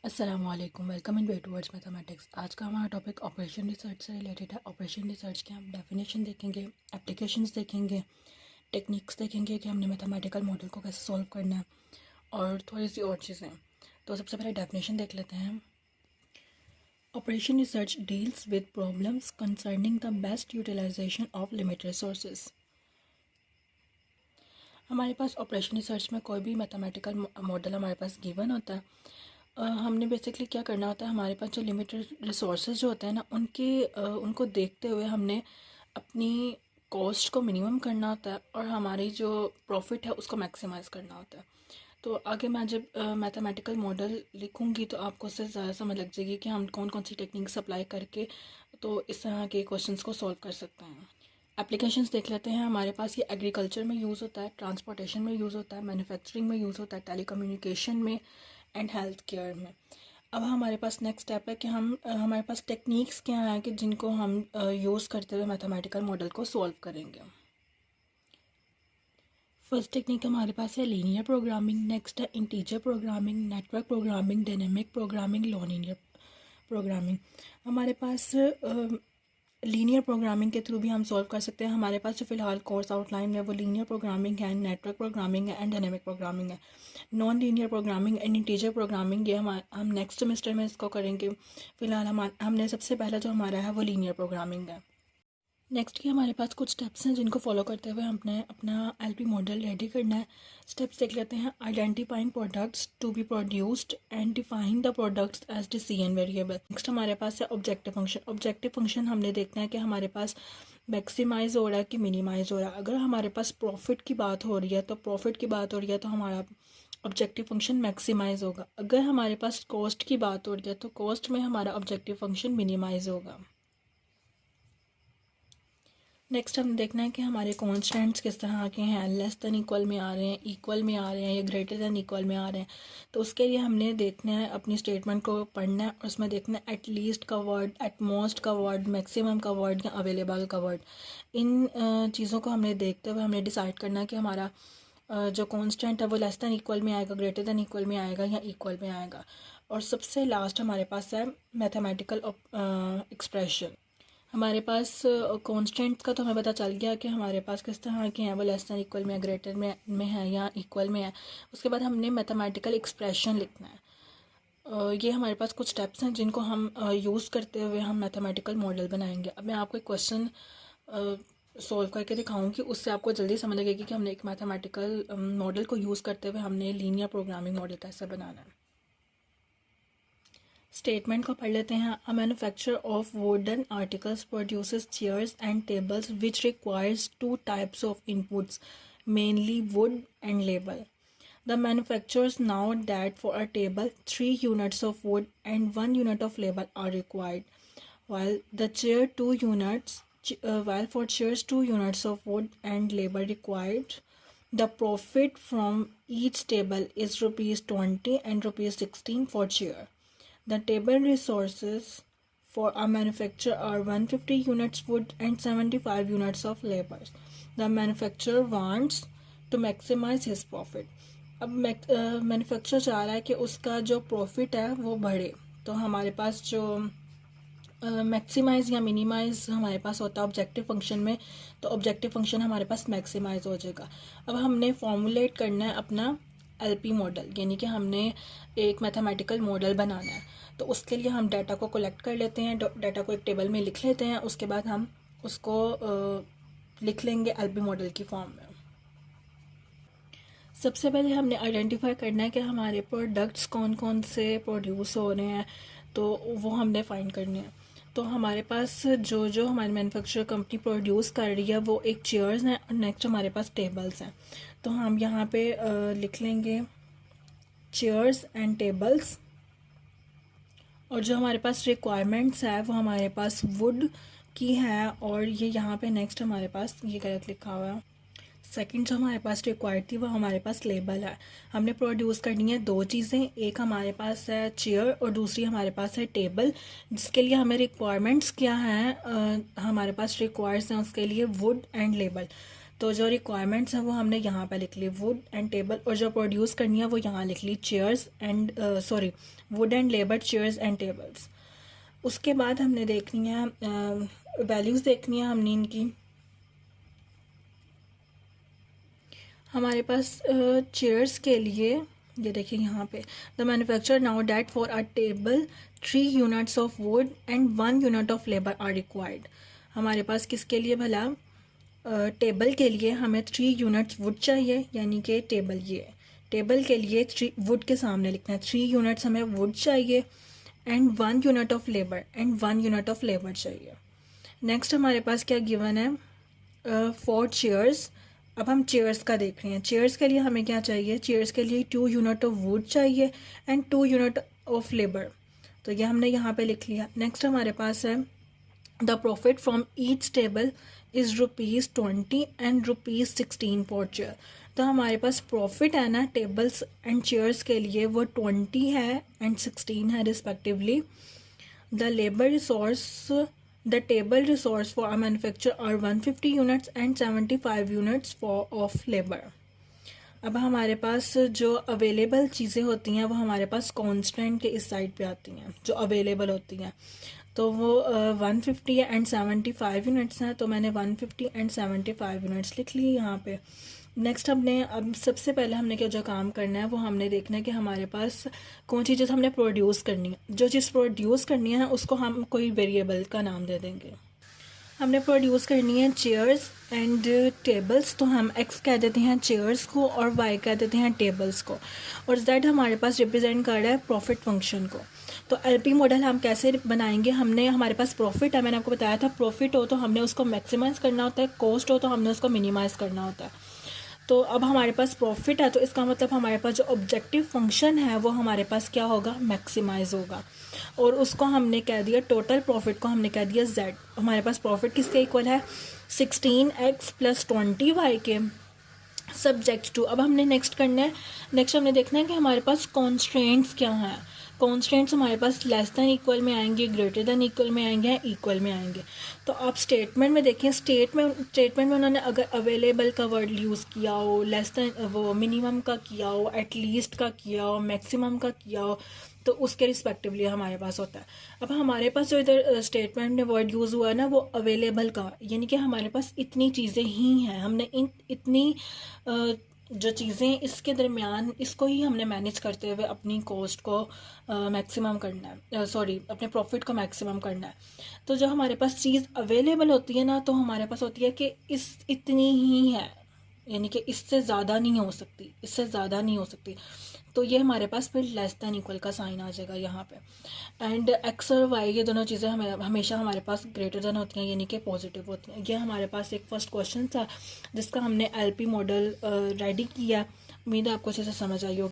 अस्सलामुअलैकुम, welcome in way towards mathematics. आज का हमारा टॉपिक ऑपरेशन रिसर्च से रिलेटेड है। ऑपरेशन रिसर्च के हम डेफिनेशन देखेंगे, एप्लीकेशंस देखेंगे, टेक्निक्स देखेंगे कि हमने मैथमेटिकल मॉडल को कैसे सॉल्व करना है और थोड़ी सी और चीज़ें। तो सबसे पहले डेफिनेशन देख लेते हैं। Operation research deals with problems concerning the best utilisation of limited resources. हमारे पास ऑपरेशन रिसर्च में कोई भी मैथमेटिकल मॉडल हमारे पास गिवन होता है। हमने बेसिकली क्या करना होता है, हमारे पास जो लिमिटेड रिसोर्सेज जो होते हैं ना, उनको देखते हुए हमने अपनी कॉस्ट को मिनिमम करना होता है और हमारी जो प्रॉफिट है उसको मैक्सिमाइज़ करना होता है। तो आगे मैं जब मैथमेटिकल मॉडल लिखूंगी तो आपको उससे ज़्यादा समझ लग जाएगी कि हम कौन कौन सी टेक्निक्स अप्लाई करके तो इस तरह के क्वेश्चंस को सॉल्व कर सकते हैं। एप्लीकेशंस देख लेते हैं। हमारे पास ये एग्रीकल्चर में यूज़ होता है, ट्रांसपोर्टेशन में यूज़ होता है, मैन्युफैक्चरिंग में यूज़ होता है, टेलीकम्युनिकेशन में एंड हेल्थ केयर में। अब हमारे पास नेक्स्ट स्टेप है कि हमारे पास टेक्निक्स क्या हैं कि जिनको हम यूज़ करते हुए मैथमेटिकल मॉडल को सॉल्व करेंगे। फर्स्ट टेक्निक हमारे पास है लीनियर प्रोग्रामिंग, नेक्स्ट है integer programming, network programming, dynamic programming, nonlinear programming. हमारे पास लीनियर प्रोग्रामिंग के थ्रू भी हम सॉल्व कर सकते हैं। हमारे पास जो फ़िलहाल कोर्स आउटलाइन है वो लीनियर प्रोग्रामिंग है, नेटवर्क प्रोग्रामिंग है एंड डायनेमिक प्रोग्रामिंग है। Non linear programming and integer programming ये हम नेक्स्ट सेमेस्टर में इसको करेंगे। फ़िलहाल हमने सबसे पहला जो हमारा है वो लीनियर प्रोग्रामिंग है। नेक्स्ट के हमारे पास कुछ स्टेप्स हैं जिनको फॉलो करते हुए हमने अपना एलपी मॉडल रेडी करना है। स्टेप्स देख लेते हैं। Identifying products to be produced and define the products as decision variable. Next हमारे पास है ऑब्जेक्टिव फंक्शन। ऑब्जेक्टिव फंक्शन हमने देखना है कि हमारे पास मैक्सिमाइज हो रहा है कि मिनिमाइज हो रहा है। अगर हमारे पास प्रॉफिट की बात हो रही है तो हमारा ऑब्जेक्टिव फंक्शन मैक्सिमाइज होगा। अगर हमारे पास कॉस्ट की बात हो रही है तो कॉस्ट में हमारा ऑब्जेक्टिव फंक्शन मिनिमाइज होगा। नेक्स्ट हम देखना है कि हमारे कॉन्स्टेंट्स किस तरह के हैं, लेस देन इक्वल में आ रहे हैं, इक्वल में आ रहे हैं या ग्रेटर देन इक्वल में आ रहे हैं। तो उसके लिए हमने देखना है, अपनी स्टेटमेंट को पढ़ना है और उसमें देखना है एट लीस्ट का वर्ड, एट मोस्ट का वर्ड, मैक्सिमम का वर्ड या अवेलेबल का वर्ड। इन चीज़ों को हमने देखते हुए हमने डिसाइड करना है कि हमारा जो कॉन्स्टेंट है वो लेस देन इक्वल में आएगा, ग्रेटर देन इक्वल में आएगा या इक्वल में आएगा। और सबसे लास्ट हमारे पास है मैथमेटिकल एक्सप्रेशन। हमारे पास कॉन्स्टेंट्स का तो हमें पता चल गया कि हमारे पास किस तरह के हैं, वो लेस देन इक्वल में, ग्रेटर में है या इक्वल में है। उसके बाद हमने मैथमेटिकल एक्सप्रेशन लिखना है। ये हमारे पास कुछ स्टेप्स हैं जिनको हम यूज़ करते हुए हम मैथमेटिकल मॉडल बनाएंगे। अब मैं आपको एक क्वेश्चन सॉल्व करके दिखाऊंगी, उससे आपको जल्दी समझ लगेगी कि हमने एक मैथमेटिकल मॉडल को यूज़ करते हुए हमने लीनियर प्रोग्रामिंग मॉडल कैसे बनाना है। स्टेटमेंट को पढ़ लेते हैं। A manufacturer of wooden articles produces chairs and tables which requires two types of inputs, mainly would and labour. The manufacturers know that for a table, 3 units of wood and 1 unit of labor are required, while the chair 2 units, while for chairs 2 units of wood and labor required. The profit from each table is rupees 20 and rupees 16 for chair. The table resources for a manufacturer are 150 units wood and 75 units of labor. The manufacturer wants to maximize his profit. अब manufacturer चाह रहा है कि उसका जो profit है वो बढ़े, तो हमारे पास जो मैक्सिमाइज़ या मिनिमाइज़ हमारे पास होता है ऑब्जेक्टिव फंक्शन में, तो ऑब्जेक्टिव फंक्शन हमारे पास मैक्सिमाइज़ हो जाएगा। अब हमने फॉर्मुलेट करना है अपना एलपी मॉडल, यानी कि हमने एक मैथमेटिकल मॉडल बनाना है। तो उसके लिए हम डाटा को कलेक्ट कर लेते हैं, डाटा को एक टेबल में लिख लेते हैं, उसके बाद हम उसको लिख लेंगे एलपी मॉडल की फॉर्म में। सबसे पहले हमने आइडेंटिफाई करना है कि हमारे प्रोडक्ट्स कौन कौन से प्रोड्यूस हो रहे हैं, तो वो हमने फाइंड करने हैं। तो हमारे पास जो जो हमारी मैन्युफैक्चर कंपनी प्रोड्यूस कर रही है वो एक चेयर्स हैं और नेक्स्ट हमारे पास टेबल्स हैं। तो हम यहाँ पे लिख लेंगे चेयर्स एंड टेबल्स। और जो हमारे पास रिक्वायरमेंट्स है वो हमारे पास वुड की है, और ये यहाँ पे नेक्स्ट हमारे पास ये गलत लिखा हुआ है। सेकंड जो हमारे पास रिक्वायर्ड थी वो हमारे पास लेबल है। हमने प्रोड्यूस करनी है दो चीज़ें, एक हमारे पास है चेयर और दूसरी हमारे पास है टेबल, जिसके लिए हमें रिक्वायरमेंट्स क्या हैं, हमारे पास रिक्वायर्स हैं उसके लिए वुड एंड लेबल। तो जो रिक्वायरमेंट्स हैं वो हमने यहाँ पे लिख ली, वुड एंड टेबल, और जो प्रोड्यूस करनी है वो यहाँ लिख ली, chairs and wood and labour, chairs and tables. उसके बाद हमने देखनी है वैल्यूज़ देखनी है हमने इनकी। हमारे पास चेयर्स के लिए ये देखिए यहाँ पे, the manufacture now that for a table 3 units of wood and 1 unit of labour are required. हमारे पास किसके लिए भला, टेबल के लिए हमें 3 यूनिट्स वुड चाहिए, यानी कि टेबल, ये टेबल के लिए 3 वुड के सामने लिखना है, 3 यूनिट्स हमें वुड चाहिए and 1 unit of labour, and 1 unit of labour चाहिए। नेक्स्ट हमारे पास क्या गिवन है, 4 चेयर्स। अब हम चेयर्स का देख रहे हैं। चेयर्स के लिए हमें क्या चाहिए, चेयर्स के लिए 2 यूनिट ऑफ वुड चाहिए एंड 2 यूनिट ऑफ लेबर, तो ये हमने यहाँ पे लिख लिया। नेक्स्ट हमारे पास है the profit from each table is ₹20 and ₹16 पर चेयर। तो हमारे पास प्रॉफिट है ना टेबल्स एंड चेयर्स के लिए, वो 20 है एंड 16 है respectively. The labour resource, the table resource for a manufacturer are 150 units and 75 units of labor। अब हमारे पास जो अवेलेबल चीज़ें होती हैं वो हमारे पास कांस्टेंट के इस साइड पे आती हैं, जो अवेलेबल होती हैं, तो वो 150 एंड 75 यूनिट्स हैं, तो मैंने 150 एंड 75 यूनिट्स लिख लिए यहाँ पे। नेक्स्ट हमने अब सबसे पहले हमने क्या जो काम करना है वो हमने देखना है कि हमारे पास कौन सी चीज़ हमने प्रोड्यूस करनी है। जो चीज़ प्रोड्यूस करनी है उसको हम कोई वेरिएबल का नाम दे देंगे। हमने प्रोड्यूस करनी है चेयर्स एंड टेबल्स, तो हम एक्स कह देते हैं चेयर्स को और वाई कह देते हैं टेबल्स को, और जेड हमारे पास रिप्रेजेंट कर रहा है प्रॉफिट फंक्शन को। तो एलपी मॉडल हम कैसे बनाएंगे, हमने हमारे पास प्रॉफिट है, मैंने आपको बताया था प्रॉफिट हो तो हमने उसको मैक्सिमाइज़ करना होता है, कॉस्ट हो तो हमने उसको मिनिमाइज़ करना होता है। तो अब हमारे पास प्रॉफिट है, तो इसका मतलब हमारे पास जो ऑब्जेक्टिव फंक्शन है वो हमारे पास क्या होगा, मैक्सिमाइज होगा, और उसको हमने कह दिया, टोटल प्रॉफिट को हमने कह दिया z। हमारे पास प्रॉफिट किसके इक्वल है, 16x + 20y के, सब्जेक्ट टू। अब हमने नेक्स्ट करना है, नेक्स्ट हमने देखना है कि हमारे पास कॉन्स्ट्रेंट्स क्या हैं। कॉन्स्टेंट्स हमारे पास लेस दैन इक्वल में आएंगे, ग्रेटर दैन इक्वल में आएंगे, या इक्वल में आएंगे। तो आप स्टेटमेंट में देखें, स्टेटमेंट में उन्होंने अगर अवेलेबल का वर्ड यूज़ किया हो, लेस दैन वो मिनिमम का किया हो, एटलीस्ट का किया हो, मैक्सिमम का किया हो, तो उसके रिस्पेक्टिवली हमारे पास होता है। अब हमारे पास जो इधर स्टेटमेंट में वर्ड यूज़ हुआ है ना वो अवेलेबल का, यानी कि हमारे पास इतनी चीज़ें ही हैं, हमने इतनी जो चीज़ें इसके दरमियान, इसको ही हमने मैनेज करते हुए अपनी कॉस्ट को मैक्सिमम करना है, अपने प्रॉफिट को मैक्सिमम करना है। तो जो हमारे पास चीज़ अवेलेबल होती है ना, तो हमारे पास होती है कि इतनी ही है, यानी कि इससे ज़्यादा नहीं हो सकती, इससे ज़्यादा नहीं हो सकती। तो ये हमारे पास फिर लेस दैन इक्वल का साइन आ जाएगा यहाँ पे। एंड एक्स और वाई ये दोनों चीज़ें हमें हमेशा हमारे पास ग्रेटर दैन होती हैं, यानी कि पॉजिटिव होती हैं। ये हमारे पास एक फर्स्ट क्वेश्चन था जिसका हमने एलपी मॉडल रेडी किया। उम्मीद है आपको अच्छे से समझ आई होगी।